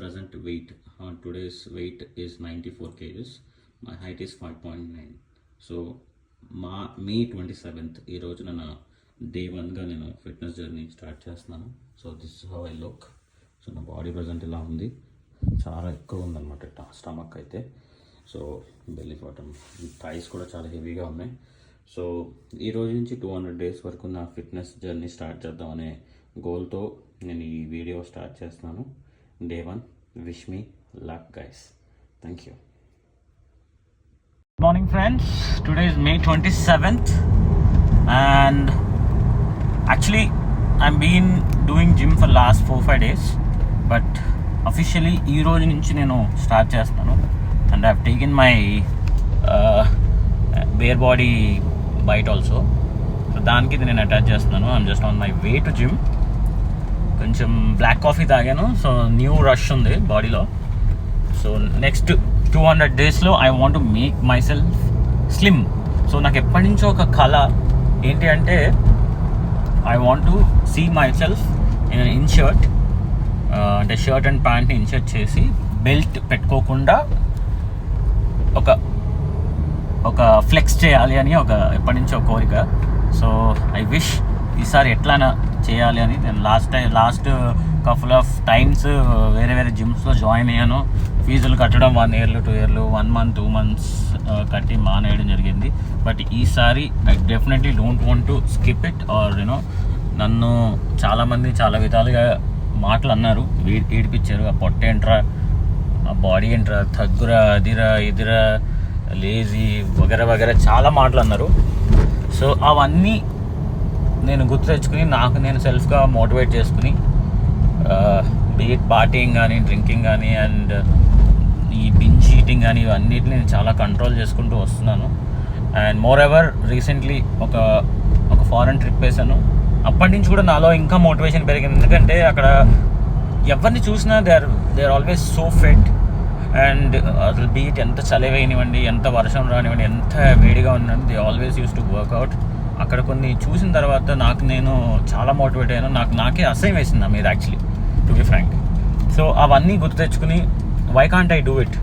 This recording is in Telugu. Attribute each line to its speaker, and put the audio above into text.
Speaker 1: present weight. Today's weight is 94 kgs. My height is 5.9. So May 27th ఈ రోజున నా డే 1గా నేను ఫిట్నెస్ జర్నీ స్టార్ట్ చేస్తున్నాను. So this is how I look. So నా బాడీ ప్రజెంట్ ఇలా ఉంది, చాలా ఎక్కువ ఉందన్నమాట స్టమక్ అయితే. సో బెల్లీ బాటమ్, థైస్ కూడా చాలా హెవీగా ఉన్నాయి. సో ఈ రోజు నుంచి 200 days వరకు నా ఫిట్నెస్ జర్నీ స్టార్ట్ చేద్దామనే గోల్తో నేను ఈ వీడియో స్టార్ట్ చేస్తున్నాను. Day 1, wish me luck guys. Thank you.
Speaker 2: Good morning friends, today is May 27th and actually I've been doing gym for last 4-5 days but officially ఈ రోజు నుంచి నేను స్టార్ట్ చేస్తాను and I've taken my bare body bite also. So దానికి ఇది నేను అటాచ్ చేస్తున్నాను. I'm just on my way to gym. కొంచెం బ్లాక్ కాఫీ తాగాను, సో న్యూ రష్ ఉంది బాడీలో. సో నెక్స్ట్ 200 daysలో I want to make myself slim. So నాకు ఎప్పటి నుంచో ఒక కళ ఏంటి అంటే I want to see myself in shirt, అంటే షర్ట్ అండ్ ప్యాంట్ని ఇన్షర్ట్ చేసి బెల్ట్ పెట్టుకోకుండా ఒక ఫ్లెక్స్ చేయాలి అని ఎప్పటి నుంచో కోరిక. సో ఐ విష్ ఈసారి ఎట్లానా చేయాలి అని నేను లాస్ట్ కపుల్ ఆఫ్ టైమ్స్ వేరే జిమ్స్లో జాయిన్ అయ్యాను. ఫీజులు కట్టడం 1 year 2 years 1 month 2 months కట్టి మానేయడం జరిగింది. బట్ ఈసారి I definitely don't want to skip it or నన్ను చాలామంది చాలా విధాలుగా మాటలు అన్నారు, ఏడిపించారు. ఆ పొట్ట ఏంట్రా, ఆ బాడీ ఏంట్రా, తగ్గురా, అదిరా ఇదిరా, లేజీ వగేరా చాలా మాటలు అన్నారు. సో అవన్నీ నేను గుర్తు తెచ్చుకుని నాకు నేను సెల్ఫ్గా మోటివేట్ చేసుకుని బీట్ పార్టీయింగ్ కానీ, డ్రింకింగ్ కానీ అండ్ ఈ బింజ్ ఈటింగ్ కానీ ఇవన్నిటిని నేను చాలా కంట్రోల్ చేసుకుంటూ వస్తున్నాను. అండ్ మోర్ ఎవర్ రీసెంట్లీ ఒక ఫారెన్ ట్రిప్ వేసాను. అప్పటి నుంచి కూడా నాలో ఇంకా మోటివేషన్ పెరిగింది. ఎందుకంటే అక్కడ ఎవరిని చూసినా they are always so fit and అసలు బీట్ ఎంత చలి వేయనివ్వండి, ఎంత వర్షం రానివ్వండి, ఎంత వేడిగా ఉండండి, they always use to work out. అక్కడ కొన్ని చూసిన తర్వాత నాకు నేను చాలా మోటివేట్ అయ్యాను. నాకే అసహ్యం వేసింది నా మీద actually, to be frank. So అవన్నీ గుర్తు తెచ్చుకుని why can't I do it.